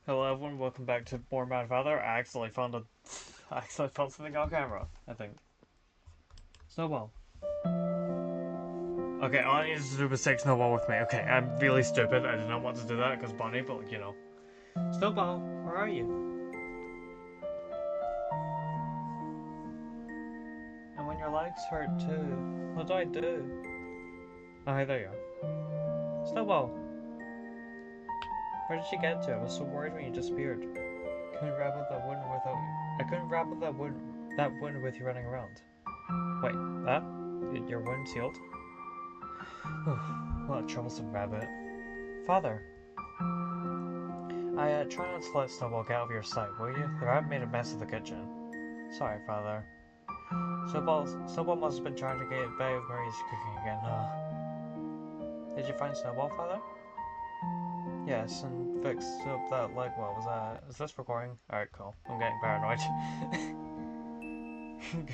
Hello everyone, welcome back to More Mad Father. I actually found something on camera, I think. Snowball. Okay, all I need is to do is take Snowball with me. Okay, I'm really stupid. I did not want to do that because Bonnie, but you know. Snowball, where are you? And when your legs hurt too, what do I do? Oh, hey, there you are. Snowball, where did you get to? I was so worried when you disappeared. Couldn't wrap up that wound without you. I couldn't wrap up that wound with you running around. Wait, that? Your wound healed? What a troublesome rabbit. Father, I try not to let Snowball get out of your sight, will you? The rabbit made a mess of the kitchen. Sorry, Father. Snowball must have been trying to get Bay of Marie's cooking again, huh? Did you find Snowball, Father? Yes, and fixed up that leg well. Is this recording? Alright, cool. I'm getting paranoid.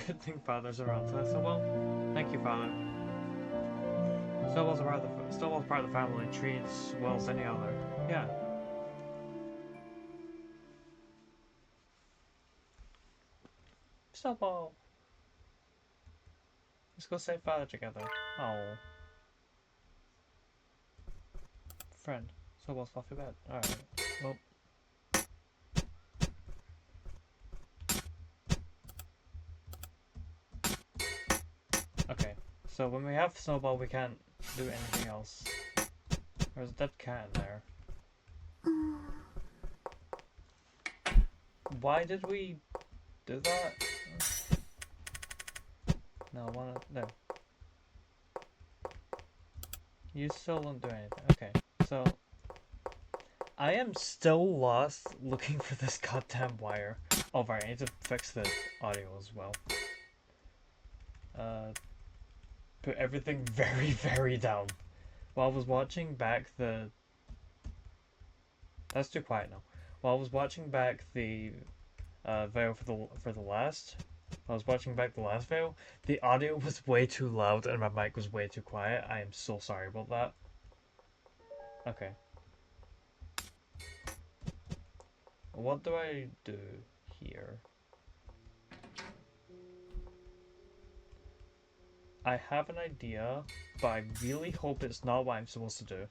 Good thing Father's around. Snowball? Thank you, Father. Snowball's part of the family. Treats well as any other. Yeah. Snowball! Let's go save Father together. Oh. Friend. Snowball's fluffy bed. Alright. Well. Okay. So when we have Snowball, we can't do anything else. There's a dead cat in there. Why did we do that? No, no. You still don't do anything. Okay. So I am still lost looking for this goddamn wire. Oh, right, I need to fix the audio as well. Put everything very, very down. While I was watching back the... That's too quiet now. While I was watching back the video for the last... I was watching back the last video, the audio was way too loud and my mic was way too quiet. I am so sorry about that. Okay. What do I do here? I have an idea, but I really hope it's not what I'm supposed to do.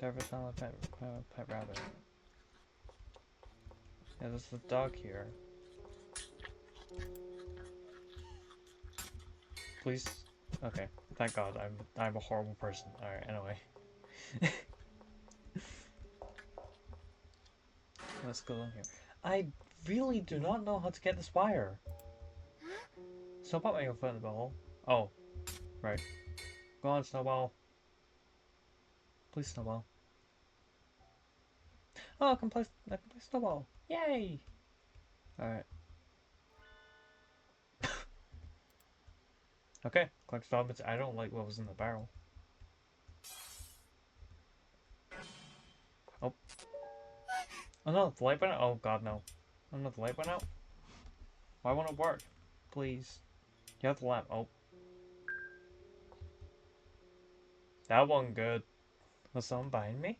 Never found a pet rabbit. Yeah, there's the dog here. Please? Okay. Thank God. I'm a horrible person. Alright, anyway. Let's go in here. I really do not know how to get this wire. So put my foot in the ball. Oh. Right. Go on, Snowball. Please, Snowball. Oh, I can play Snowball. Yay! Alright. Okay. Collect strawberries. I don't like what was in the barrel. Oh. Oh no, the light went out. Oh god, no. Oh no, the light went out. Why won't it work? Please. You have the lamp. Oh. That one good. Was someone behind me?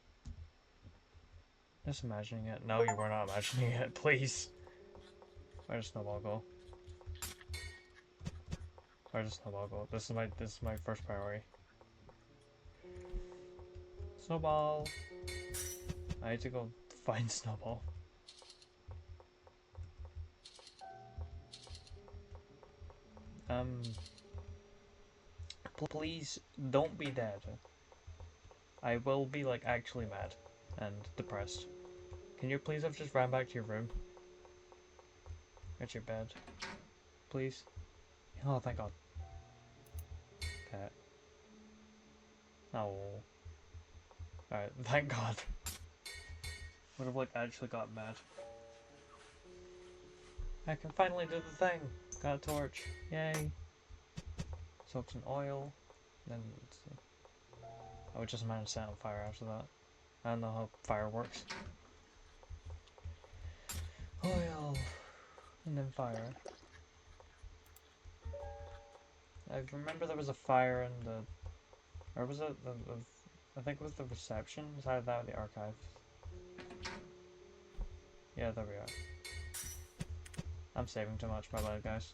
Just imagining it. No, you were not imagining it. Please. Where does Snowball go? Where does Snowball go? This is my first priority. Snowball. I need to go find Snowball. Please don't be dead. I will be like actually mad and depressed. Can you please have just ran back to your room? At your bed. Please. Oh, thank God. Cat. Oh. Alright, thank God. Would have like actually got mad. I can finally do the thing. Got a torch. Yay. Soak some oil. Then let's see. I would just manage to set on fire after that. I don't know how fire works. Oil. And then fire. I remember there was a fire in the Or was it I think it was the reception? Is either that or the archive? Yeah, there we are. I'm saving too much, my bad, guys.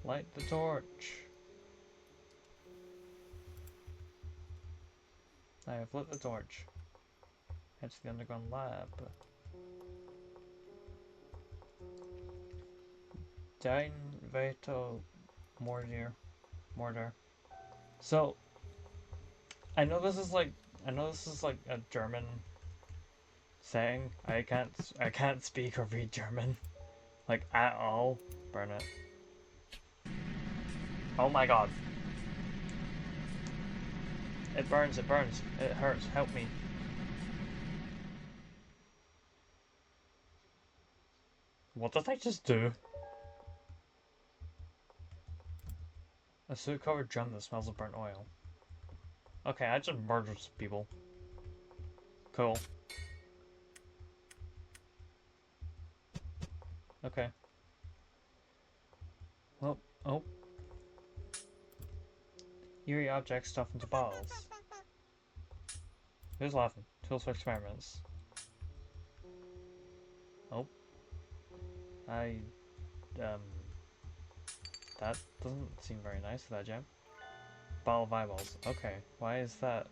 Light the torch. I have lit the torch. Head to the underground lab. Dine Veto Mortar. So I know this is like a German saying. I can't speak or read German. Like at all. Burn it. Oh my god. It burns, it burns. It hurts. Help me. What did I just do? A suit covered drum that smells of burnt oil. Okay, I just murdered some people. Cool. Okay. Well, oh. Eerie objects stuffed into bottles. Who's laughing? Tools for experiments. Oh. That doesn't seem very nice, that gem. Bottle of eyeballs. Okay, why is that?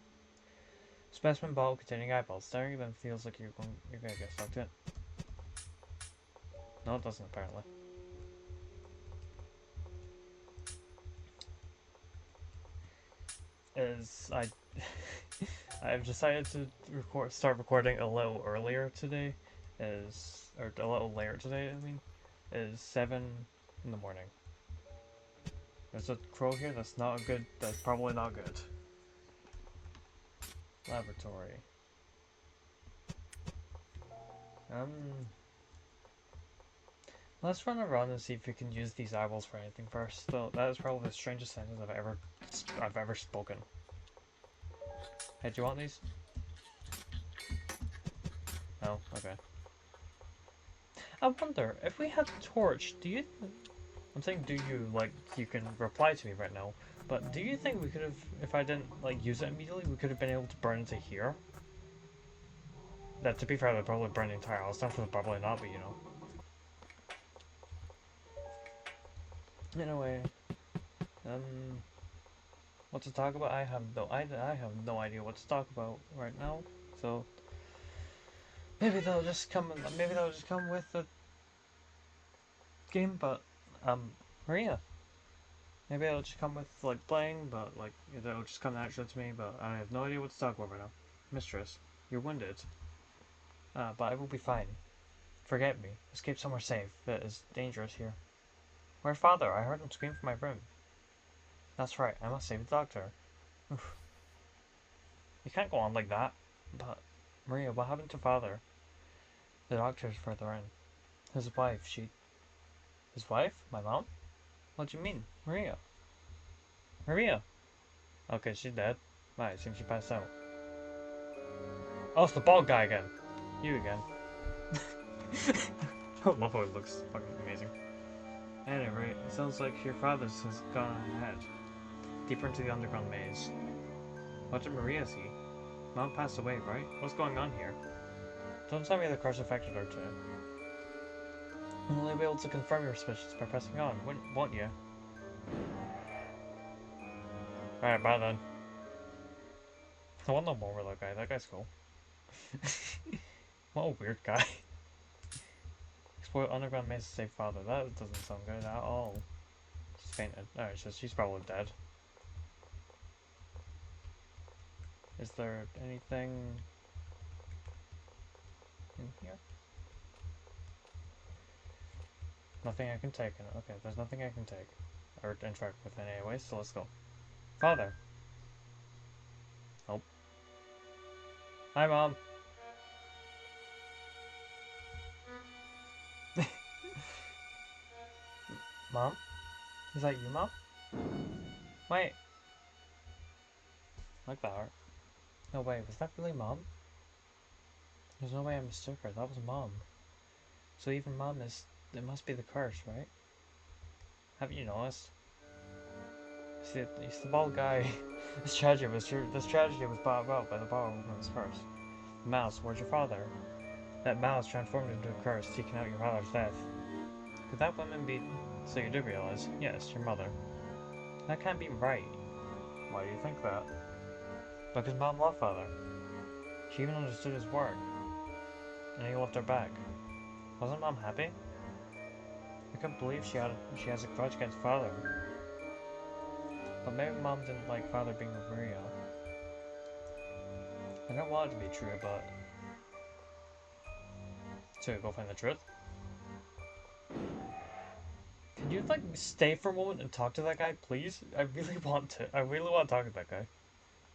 Specimen bottle containing eyeballs. Staring at them feels like you're gonna get sucked in. No, it doesn't apparently. I've decided to start recording a little earlier today, or a little later today. I mean, is 7 in the morning. There's a crow here. That's not good. That's probably not good. Laboratory. Let's run around and see if we can use these eyeballs for anything first. Though that is probably the strangest sentence I've ever spoken. Hey, do you want these? No? Okay. I wonder, if we had a torch, I'm saying do you, like, you can reply to me right now, but do you think we could have, if I didn't, like, use it immediately, we could have been able to burn into here? That, to be fair, they'd probably burn the entire house down, so probably not, but you know. Anyway, what to talk about? I have no idea what to talk about right now. So maybe they'll just come with the game. But Maria, maybe it'll just come with like playing, but like it'll just come naturally to me. But I have no idea what to talk about right now. Mistress, you're wounded. But I will be fine. Forget me. Escape somewhere safe. It is dangerous here. Where's father? I heard him scream from my room. That's right. I must save the doctor. Oof. You can't go on like that. But, Maria, what happened to father? The doctor's further in. His wife, His wife? My mom? What do you mean? Maria? Maria? Okay, she's dead. Right, seems she passed out. Oh, it's the bald guy again. You again. I love how it looks fucking amazing. At any rate, it sounds like your father's has gone ahead. Deeper into the underground maze. What did Maria see? Mom passed away, right? What's going on here? Don't tell me the curse affected her too. You'll only be able to confirm your suspicions by pressing on, won't you? Alright, bye then. I want no more with that guy. That guy's cool. What a weird guy. Explore underground maze to save father. That doesn't sound good at all. She's fainted. Alright, so she's probably dead. Is there anything in here? Nothing I can take. Okay, there's nothing I can take. Or interact with anyway, so let's go. Father! Oh. Hi, Mom! Mom? Is that you, Mom? Wait! Like that. No way, was that really Mom? There's no way I mistook her. That was Mom. So even Mom is... It must be the curse, right? Haven't you noticed? He's the bald guy. This tragedy was brought about by the bald woman's curse. Mouse, where's your father? That mouse transformed into a curse, seeking out your father's death. Could that woman be... So you do realize? Yes, your mother. That can't be right. Why do you think that? Because Mom loved father. She even understood his work. And he loved her back. Wasn't Mom happy? I couldn't believe she has a grudge against father. But maybe Mom didn't like father being with Maria. I don't want it to be true, but... So, go find the truth? Can you, like, stay for a moment and talk to that guy, please? I really want to talk to that guy.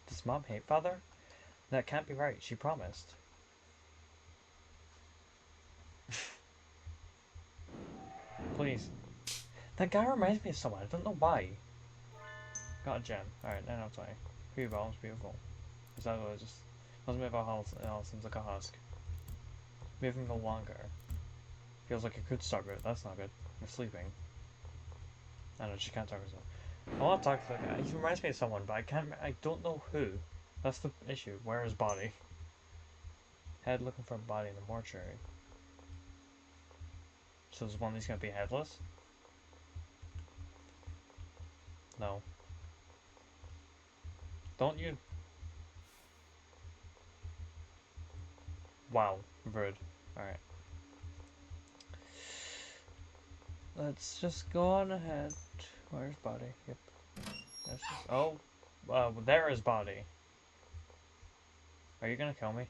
Does Mom hate father? That can't be right, she promised. Please. That guy reminds me of someone, I don't know why. Got a gem. Alright, 9 out of 20. Pretty balance, beautiful. Is that what it just... Doesn't move all seems like a husk. Moving no longer. Feels like it could start, but that's not good. You're sleeping. I know, she can't talk to herself. I want to talk to the guy. He reminds me of someone, but I don't know who. That's the issue. Where is body? Head looking for a body in the mortuary. So there's one that's gonna be headless? No. Don't you... Wow. Rude. Alright. Let's just go on ahead. Where's body? Yep. That's just... Oh. There is body. Are you gonna kill me?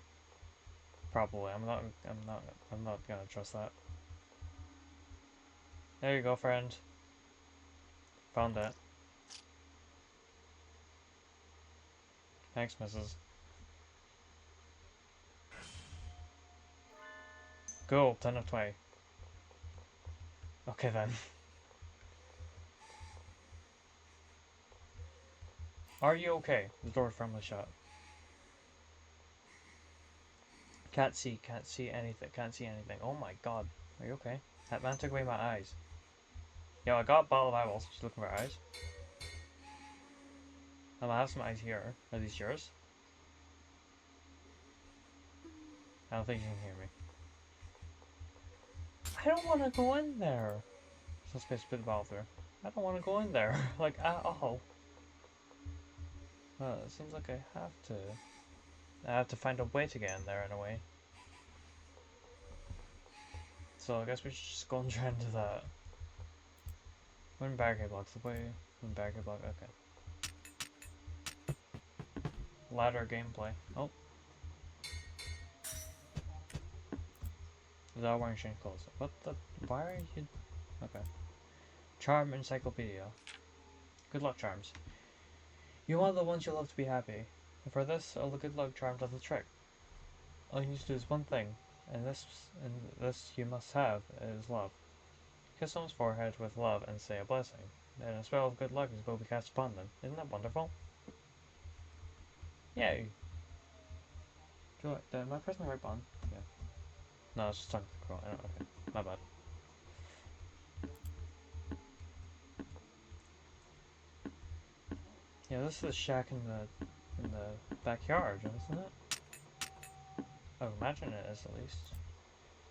Probably. I'm not gonna trust that. There you go, friend. Found it. Thanks, Mrs. Cool. 10 of 20. Okay then. Are you okay? The door firmly shut. Can't see anything, can't see anything. Oh my god. Are you okay? That man took away my eyes. Yo, I got a bottle of eyeballs. She's looking for eyes. I have some eyes here. Are these yours? I don't think you can hear me. I don't want to go in there. There's no space to put the bottle through. I don't want to go in there. Like, at all. Well, it seems like I have to. I have to find a way to get in there in a way. So I guess we should just go and try and do that. When barricade blocks the way. When barricade block. Okay. Ladder gameplay. Oh. They're all wearing strange clothes. What the? Why are you? Okay. Charm Encyclopedia. Good luck charms. You want the ones you love to be happy. And for this, all the good luck charm does the trick. All you need to do is one thing, and this you must have is love. Kiss someone's forehead with love and say a blessing. Then a spell of good luck will be cast upon them. Isn't that wonderful? Yay! Am I pressing the right button? Yeah. No, it's just talking to the girl. Okay, my bad. Yeah, this is the shack in the backyard, isn't it? I would imagine it is, at least.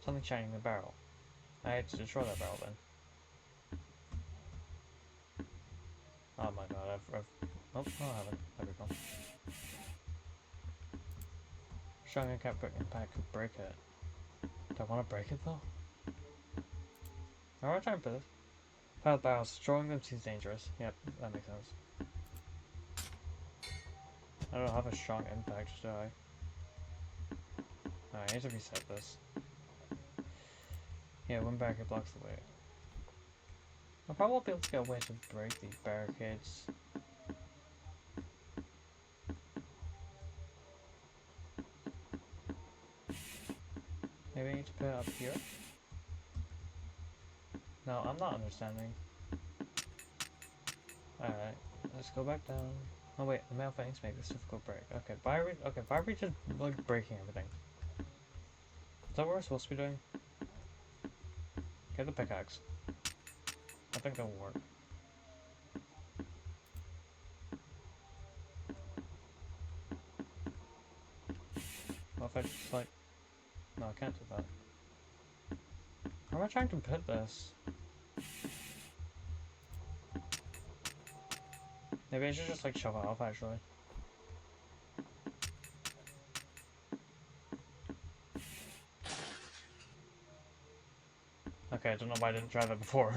Something shining in the barrel. I had to destroy that barrel then. Oh my god, I've oh, no, I haven't. There we go. Strong impact could break it. Do I want to break it though? I want to try and put this. Piled barrels, destroying them seems dangerous. Yep, that makes sense. I don't have a strong impact, do I? I need to reset this. Yeah, one barricade blocks the way. I'll probably be able to get a way to break these barricades. Maybe I need to put it up here? No, I'm not understanding. Alright, let's go back down. Oh wait, the male fangs make this difficult break. Okay, why are we just like breaking everything? Is that what we're supposed to be doing? Get the pickaxe. I think that will work. What if I just like... No, I can't do that. How am I trying to put this? Maybe I should just like shove it off actually. Okay, I don't know why I didn't try that before.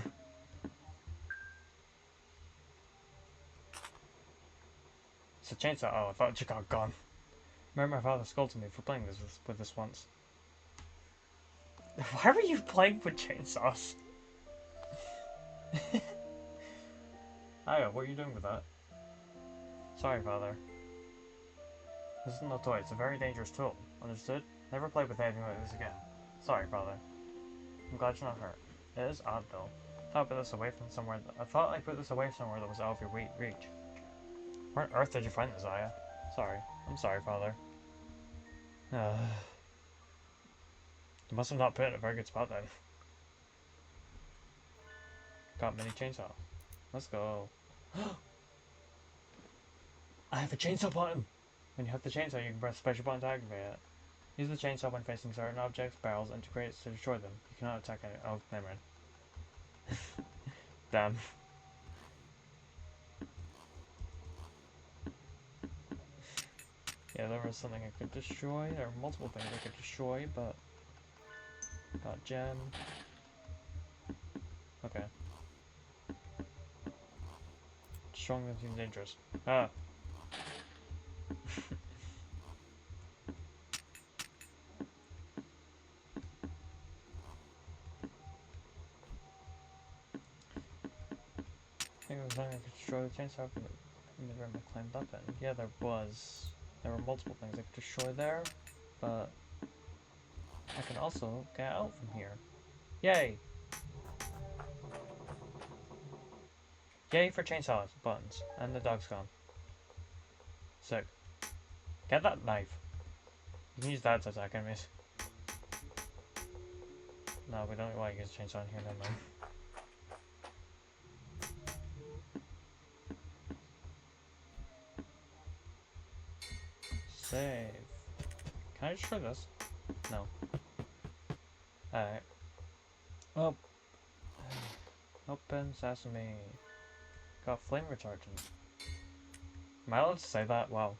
It's a chainsaw. Oh, I thought you got gone. Remember my father scolded me for playing with this once. Why were you playing with chainsaws? Aya, what are you doing with that? Sorry, father. This isn't a toy, it's a very dangerous tool. Understood? Never play with anything like this again. Sorry, father. I'm glad you're not hurt. It is odd, though. I thought I put this away from somewhere. I thought I put this away somewhere that was out of your reach. Where on earth did you find this, Aya? Sorry. I'm sorry, father. You must have not put it in a very good spot then. Got mini chainsaw. Let's go. I have a chainsaw button! When you have the chainsaw, you can press special button to activate it. Use the chainsaw when facing certain objects, barrels, and crates to destroy them. You cannot attack any. Oh, never mind. Damn. Yeah, there was something I could destroy. There are multiple things I could destroy, but... Got gem. Okay. Destroying them seems dangerous. Ah! I think there was something I could destroy the chainsaw from the room I climbed up in. Yeah, there was. There were multiple things I could destroy there, but I can also get out from here. Yay! Yay for chainsaws, buttons, and the dog's gone. Sick. Get that knife. You can use that to attack enemies. No, we don't want to use a chainsaw in here, never mind. Save. Can I destroy this? No. Alright. Oh. Open sesame. Got flame retardant. Am I allowed to say that? Wow.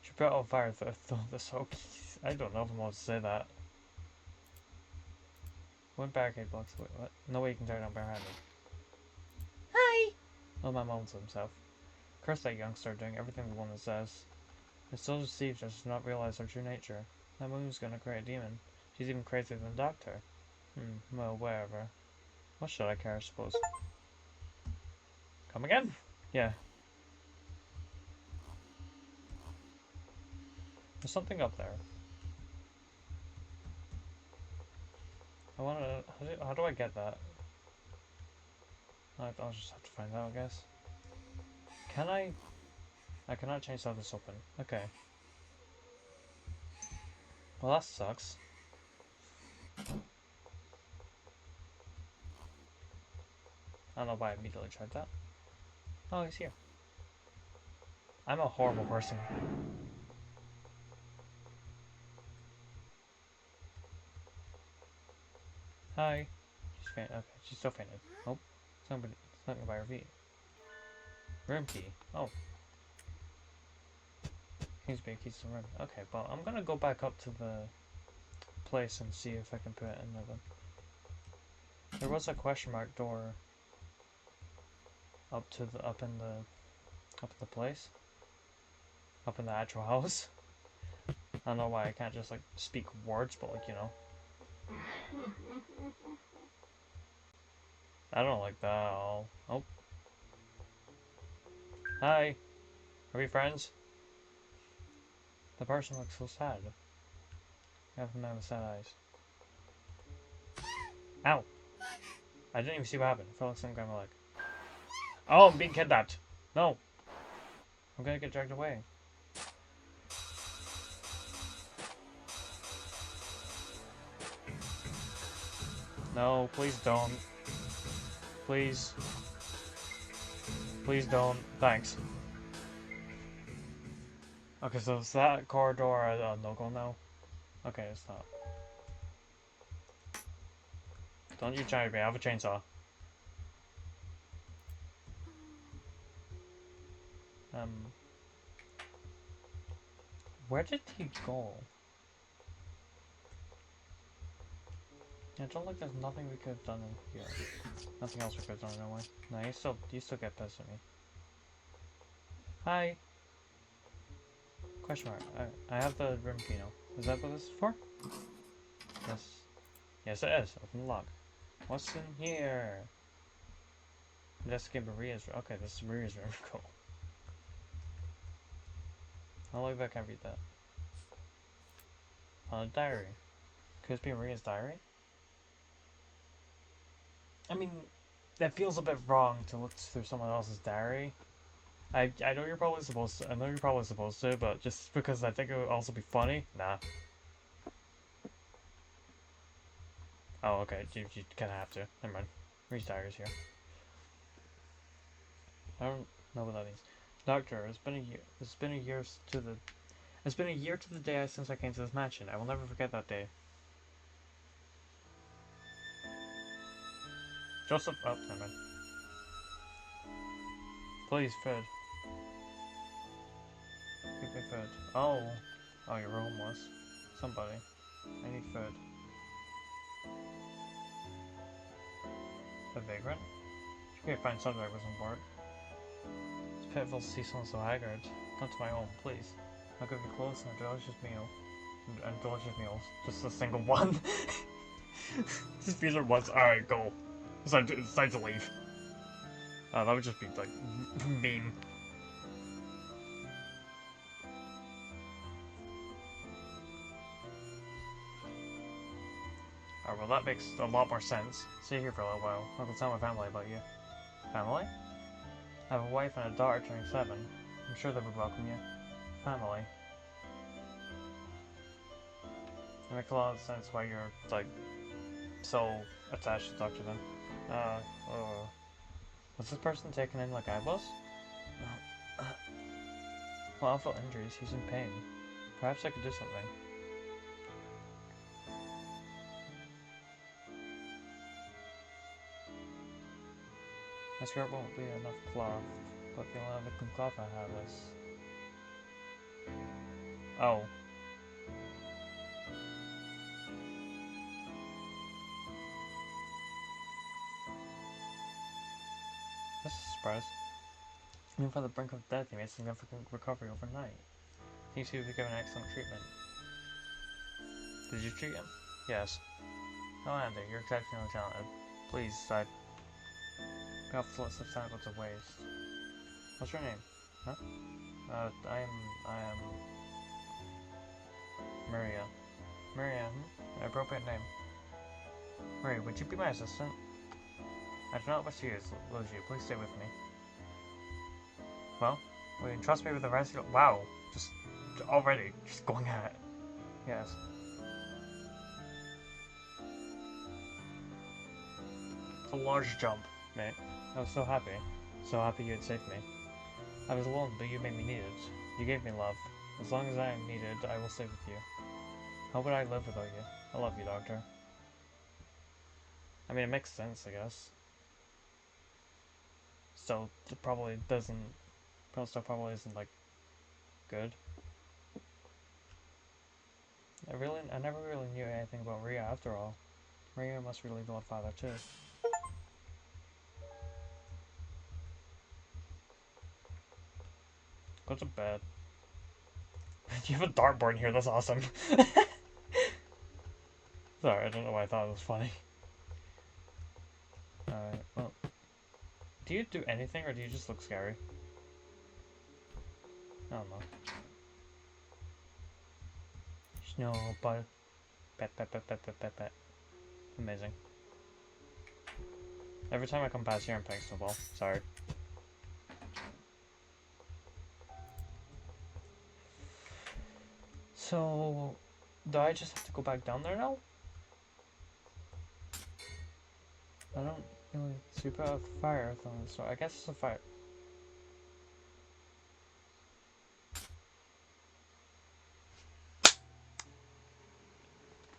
Should put out fire the soap. I don't know if I'm allowed to say that. One barricade blocks away. What? No way you can turn on barehanded. Hi! Oh, my mom to himself. Curse that youngster doing everything the woman says. It's so deceived that she does not realize her true nature. That woman's gonna create a demon. She's even crazier than the doctor. Well, whatever. What should I care, I suppose? Come again? Yeah. There's something up there. I wanna... How do I get that? I'll just have to find out, I guess. Can I... I cannot change how this open. Okay. Well, that sucks. I don't know why I immediately tried that. Oh, he's here. I'm a horrible person. Hi. She's fainted. Okay, she's still fainted. Oh, something by her feet. Room key. Oh. Seems to be a key to the room. Okay, well, I'm gonna go back up to the place and see if I can put it in there. There was a question mark door up in the place. Up in the actual house. I don't know why I can't just like speak words, but like, you know. I don't like that at all. Oh. Hi. Are we friends? The person looks so sad. You have the man with sad eyes. Ow! I didn't even see what happened. I felt like something grabbed my leg. Oh, I'm being kidnapped! No! I'm gonna get dragged away. No, please don't. Please. Please don't. Thanks. Okay, so is that corridor a no-go now? Okay, it's not. Don't you try me, I have a chainsaw. Um, where did he go? Yeah, it don't look there's nothing we could have done in here. Nothing else we could have done anyway. No, you still get pissed at me. Hi! Question mark. I have the room key now. Is that what this is for? Yes. Yes it is. Open the lock. What's in here? Investigate Maria's room. Okay, this is Maria's room. Cool. How long I can't read that? On a diary. Could this be Maria's diary? I mean, that feels a bit wrong to look through someone else's diary. I know you're probably supposed to. I know you're probably supposed to, but just because I think it would also be funny. Nah. Oh, okay. You kind of have to. Never mind. Maria's diary's here. I don't know what that means. Doctor, it's been a year. It's been a year to the. It's been a year to the day since I came to this mansion. I will never forget that day. Joseph. Oh, never mind. Please, Fred. Give me food. Oh. Oh, you're homeless. Somebody. I need food. A vagrant? You can find subject with some work. It's pitiful to see someone so haggard. Come to my home, please. I'll give you clothes and a delicious meal. And delicious meals. Just a single one. Just these are ones. Alright, go. It's time to leave. That would just be like mean. Oh, well, that makes a lot more sense. Stay here for a little while. I will tell my family about you. Family? I have a wife and a daughter turning 7. I'm sure they would welcome you. Family. It makes a lot of sense why you're, like, so attached to Dr. Then. Was this person taken in like I was? Well, awful injuries, he's in pain. Perhaps I could do something. My skirt won't be enough cloth, but the only other clean cloth I have is... Oh. This is a surprise. Even from the brink of death, he made significant recovery overnight. Seems to be given excellent treatment. Did you treat him? Yes. Oh, Andy, you're exceptionally talented. Please, I got let such time go to waste. What's your name? Huh? I am Maria. Maria, An appropriate name. Maria, would you be my assistant? I do not wish to lose you. Please stay with me. Well, will you trust me with the rest of your... Wow, just already, just going at it. Yes. It's a large jump, mate. I was so happy. So happy you had saved me. I was alone, but you made me needed. You gave me love. As long as I am needed, I will stay with you. How would I live without you? I love you, Doctor. I mean, it makes sense, I guess. So, it probably doesn't... Stuff probably isn't, like, good. I never really knew anything about Maria after all. Maria must really love Father, too. Go to bed. You have a dartboard here, that's awesome. Sorry, I don't know why I thought it was funny. Alright, well. Do you do anything, or do you just look scary? I don't know. Snowball. Pet, pet, pet, pet, pet, pet, pet. Amazing. Every time I come past here, I'm playing Snowball. Sorry. So, do I just have to go back down there now? I don't really see a fire thing, so I guess it's a fire.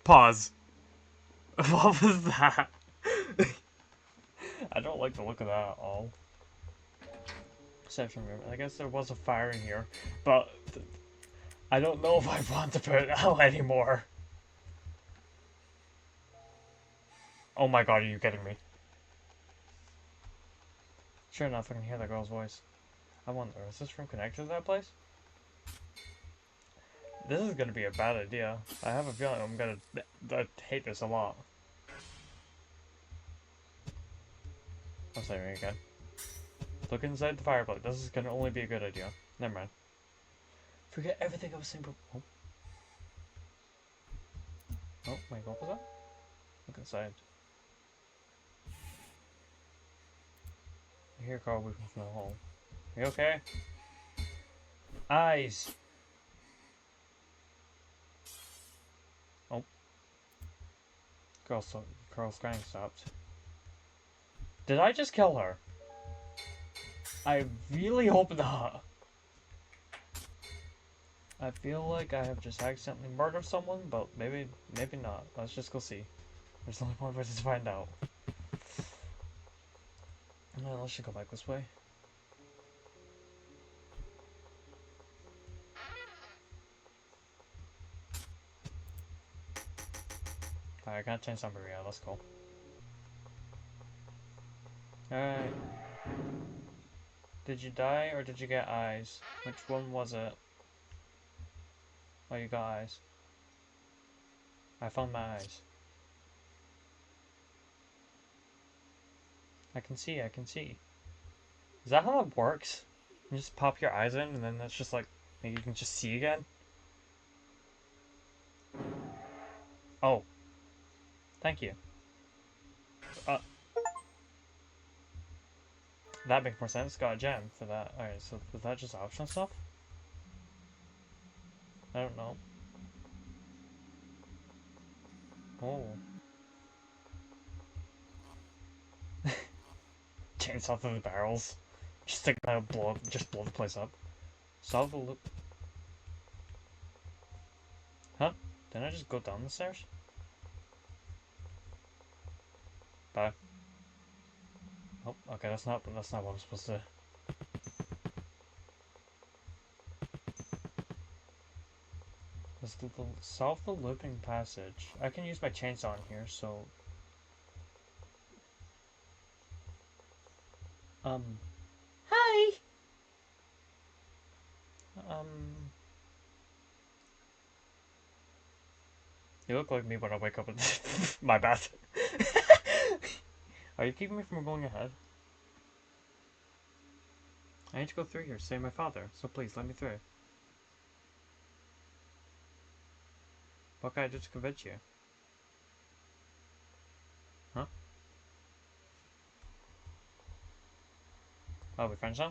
Pause. What was that? I don't like the look of that at all. Reception room. I guess there was a fire in here, but I don't know if I want to put it out anymore. Oh my god, are you kidding me? Sure enough, I can hear that girl's voice. I wonder, is this room connected to that place? This is gonna be a bad idea. I have a feeling I'm gonna hate this a lot. I'm saying it again. Look inside the fireplace. This is gonna only be a good idea. Never mind. Forget everything I was saying before. Oh, wait, what was that? Look inside. I hear Carl moving from the hall. Are you okay? Eyes! Oh. Carl's crying stopped. Did I just kill her? I really hope not. I feel like I have just accidentally murdered someone, but maybe not. Let's just go see. There's only one way to find out. No, let's just go back this way. Alright, I can't change number yet, let's go. Alright. Did you die or did you get eyes? Which one was it? Oh, you got eyes. I found my eyes. I can see. Is that how it works? You just pop your eyes in and then that's just like, maybe you can just see again? Oh. Thank you. That makes more sense. Got a gem for that. Alright, so is that just optional stuff? I don't know. Oh. Chainsaw through the barrels. Just stick that blow the place up. Solve the loop. Huh? Didn't I just go down the stairs? Bye. Oh, okay, that's not what I'm supposed to. Solve the looping passage. I can use my chainsaw in here, so. Hi. You look like me when I wake up. My bad. Are you keeping me from going ahead? I need to go through here to save my father, so please let me through. What can I do to convince you? Huh? Oh, we friends now?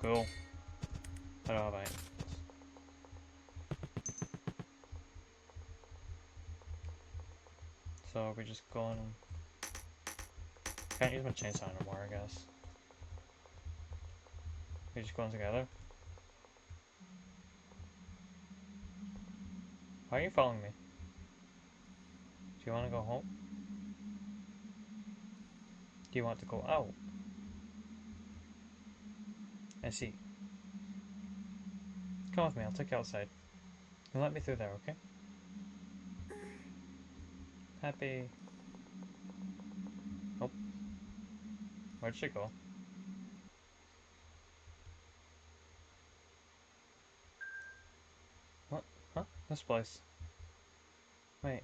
Cool. I don't have any. So we just going. Can't use my chainsaw anymore, I guess. We just going together. Why are you following me? Do you want to go home? Do you want to go out? I see. Come with me, I'll take you outside. You let me through there, okay? Happy. Oh. Where'd she go? What? Huh? This place. Wait,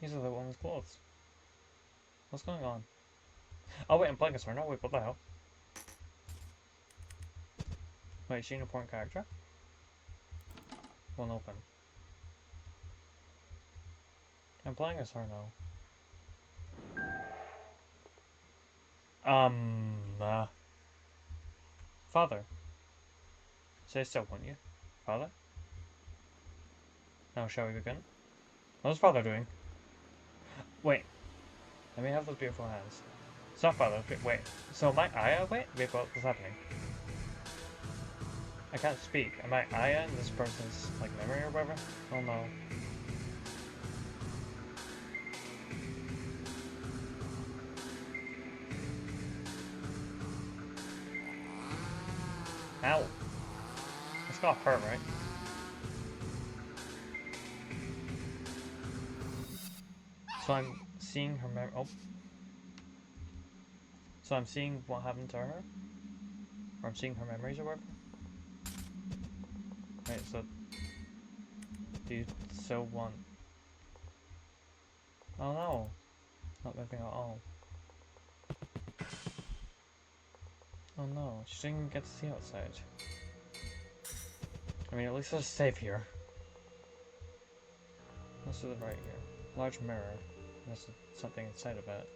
these are the woman's clothes. What's going on? Oh wait, I'm playing as her. No, wait, what the hell? Wait, is she an important character? Won't open. I'm playing as her now. Father. Say still, won't you? Father? Now shall we begin? What's father doing? Wait. Let me have those beautiful hands. It's not father. Wait. So am I Aya? Wait, what's happening? I can't speak. Am I Aya in this person's, like, memory or whatever? Oh no. Ow! It's gonna hurt, right? So I'm seeing her oh. So I'm seeing what happened to her? Or I'm seeing her memories or whatever? Wait, so... Do you so want... Oh no! Not moving at all. Oh no, she didn't even get to see outside. I mean, at least it's safe here. What's to the right here? Large mirror. There's something inside of it.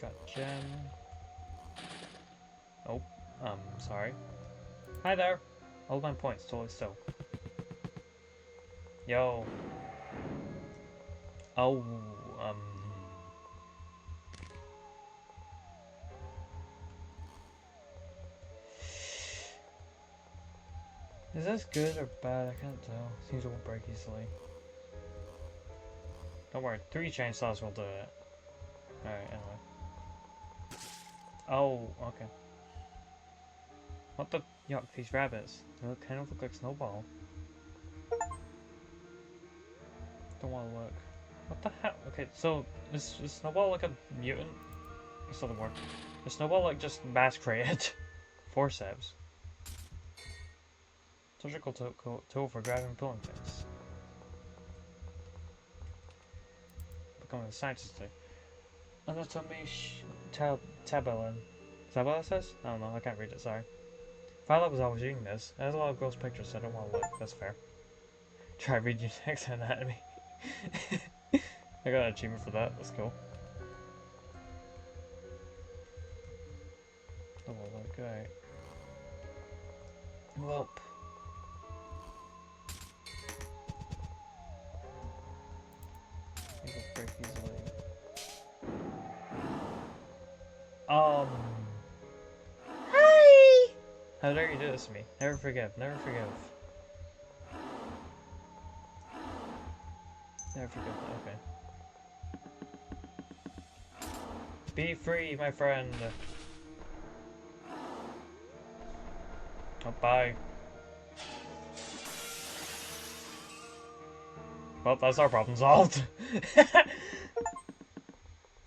Got gem. Oh, sorry. Hi there! Hold my points, totally still. Yo. Oh, Is this good or bad? I can't tell. Seems it won't break easily. Don't worry, 3 chainsaws will do it. Alright, anyway. Oh, okay. What the yuck, these rabbits. They kind of look like Snowball. Don't want to look. What the hell? Okay, so is Snowball like a mutant? That's not the word. Is Snowball like just mass created? Forceps. Surgical tool for grabbing and pulling things. Becoming a scientist today. Anatomy tabella. Is that what it says? I don't know, I can't read it, sorry. Violet was always reading this. It has a lot of gross pictures, so I don't want to look. That's fair. Try reading next anatomy. I got an achievement for that. That's cool. Oh, okay. Welp. You can break easily. Hi! How dare you do this to me? Never forgive. Never forgive. Never forgive. Okay. Be free, my friend. Oh, bye. Well, that's our problem solved.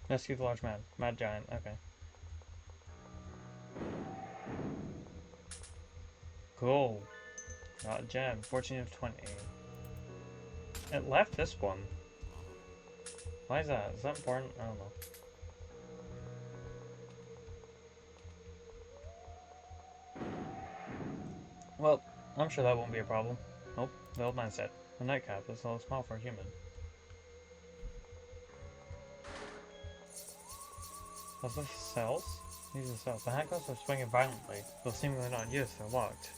Rescue the large man. Mad giant. Okay. Cool. Got a gem. 14 of 20. It left this one. Why is that? Is that important? I don't know. Well, I'm sure that won't be a problem. Nope, the old man said. A nightcap is a little small for a human. Those are cells? These are cells. The handcuffs are swinging violently, though seemingly not in use, they're locked.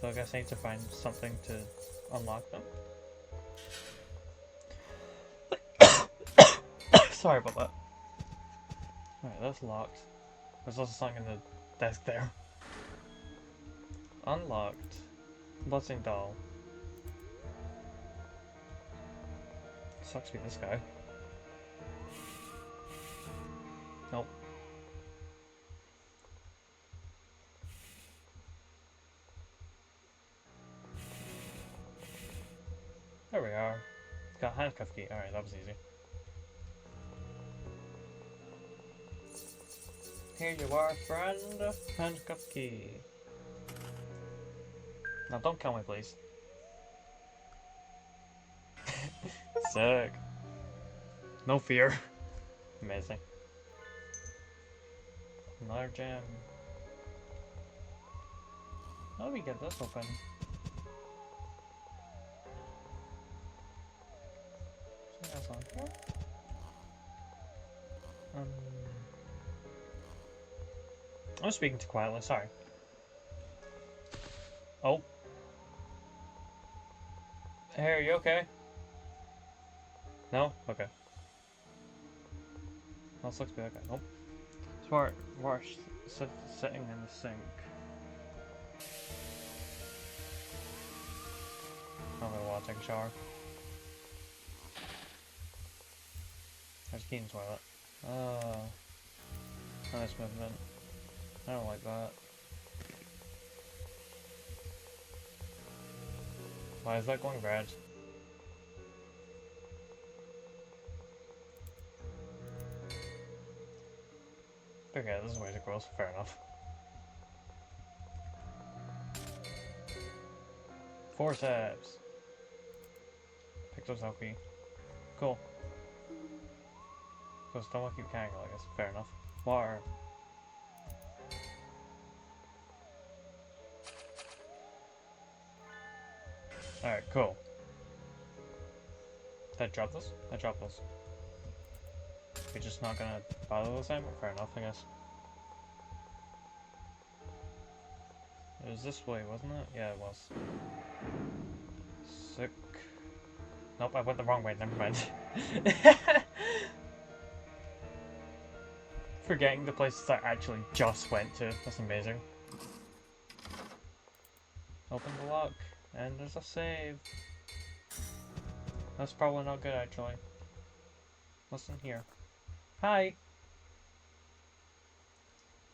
So I guess I need to find something to unlock them. Sorry about that. Alright, that's locked. There's also something in the desk there. Unlocked. Blessing doll. Sucks to be this guy. Nope. There we are. Got handcuff key. Alright, that was easy. Here you are, friend. Handcuff key. Now don't kill me, please. Sick. No fear. Amazing. Another gem. How do we get this open? Something else on here? I'm speaking too quietly, sorry. Oh. Hey, are you okay? No? Okay. This looks to be okay. Oh. Smart wash sitting in the sink. I'm gonna want to take a shower. I just keep in the toilet. Nice movement. I don't like that. Why is that going red? Okay, this is way too close. Fair enough. Forceps! Picto's LP. Cool. So stomach you can angle, I guess. Fair enough. Water. Alright, cool. Did I drop this? I dropped this. We're just not gonna bother this time? Fair enough, I guess. It was this way, wasn't it? Yeah, it was. Sick. Nope, I went the wrong way, never mind. Forgetting the places I actually just went to. That's amazing. Open the lock, and there's a save. That's probably not good, actually. Listen here. Hi!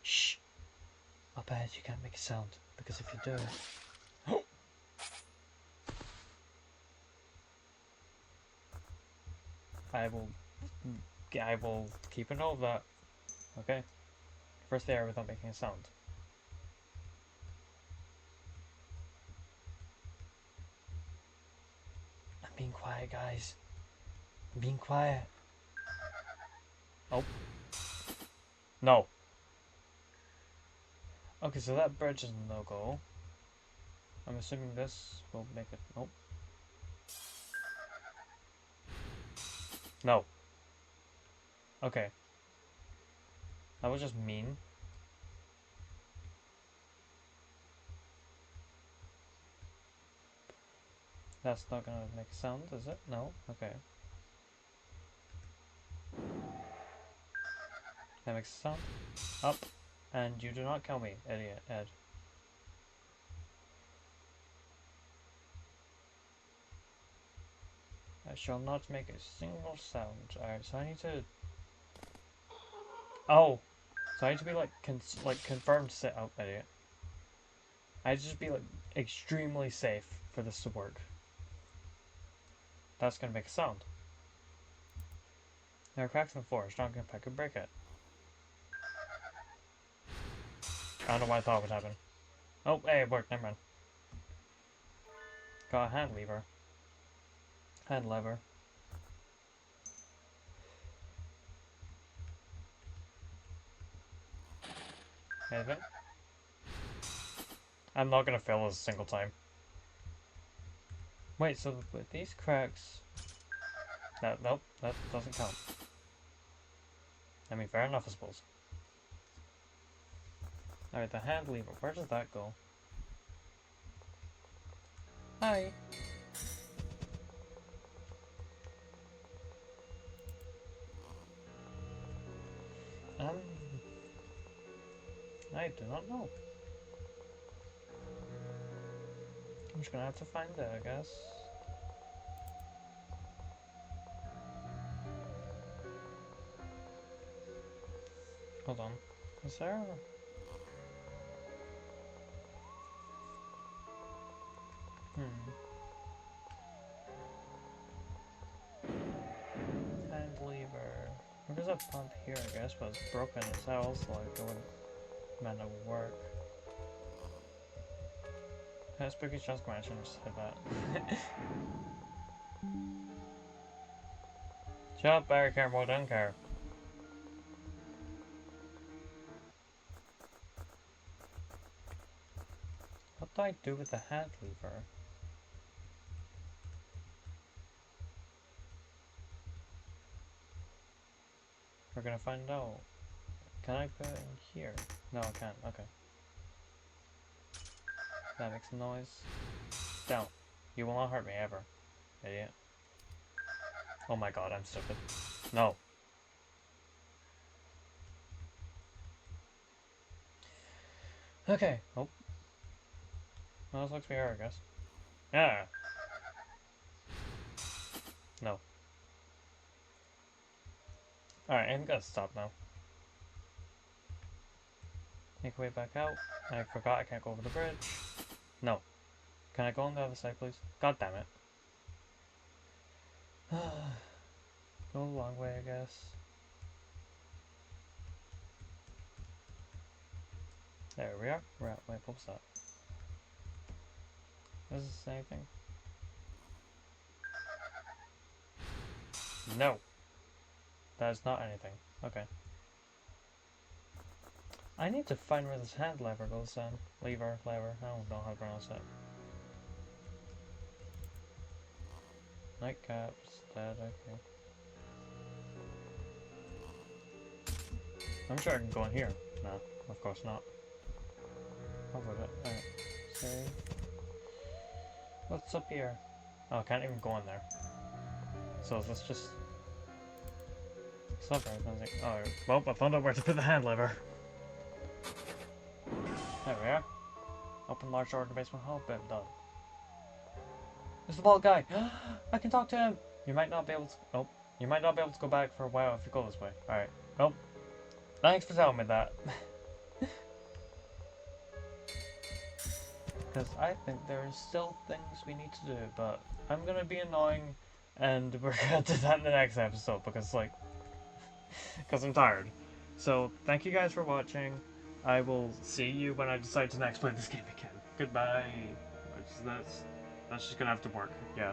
Shh! I bet you can't make a sound, because if you do... I will keep a note of that. Okay? First there without making a sound. I'm being quiet, guys. I'm being quiet. Oh. No. Okay, so that bridge is a no-go. I'm assuming this will make it... Nope. No. Okay. That was just mean. That's not gonna make a sound, is it? No? Okay. That makes a sound. Up. And you do not kill me, idiot, Ed. I shall not make a single sound. Alright, so I need to... Oh! So I need to be like, confirmed sit out, idiot. I need to just be like, extremely safe for this to work. That's gonna make a sound. There are cracks in the floor. A strong impact could break it. I don't know why I thought it would happen. Oh, hey, it worked. Never mind. Got a hand lever. Hand lever. Anything? I'm not gonna fail this a single time. Wait, so with these cracks... Nope, that doesn't count. I mean, fair enough, I suppose. Alright, the hand lever. Where does that go? Hi! I do not know. I'm just gonna have to find it, I guess. Hold on. Is there a... Hand lever. There's a pump here, I guess, but it's broken as hell, so like, it wouldn't meant it would work. Yeah, Spooky's just mansion, just hit that. Shut up, Barry Carmore, don't care. What do I do with the hand lever? We're gonna find out. Can I put it in here? No, I can't. Okay. That makes a noise. Down. You will not hurt me ever, idiot. Oh my god, I'm stupid. No. Okay. Oh. Well, this looks weird, I guess. Yeah. No. Alright, I'm gonna stop now. Make way back out. I forgot I can't go over the bridge. No. Can I go on the other side, please? God damn it. Go the long way, I guess. There we are. We're at my full stop. Is this anything? No. That is not anything. Okay. I need to find where this hand lever goes then. Lever. I don't know how to pronounce it. Nightcaps. Dead. Okay. I'm sure I can go in here. No, of course not. How about it? Alright. Okay. What's up here? Oh, I can't even go in there. So let's just... Stop right. Oh, well, I found out where to put the hand lever. There we are. Open large door in the basement hall. Bit done. It's the bald guy. I can talk to him. You might not be able to... Oh. You might not be able to go back for a while if you go this way. Alright. Oh. Thanks for telling me that. Because I think there are still things we need to do, but I'm gonna be annoying, and we're gonna do that in the next episode, because, like, because I'm tired. So, thank you guys for watching. I will see you when I decide to next play this game again. Goodbye. That's just gonna have to work, yeah.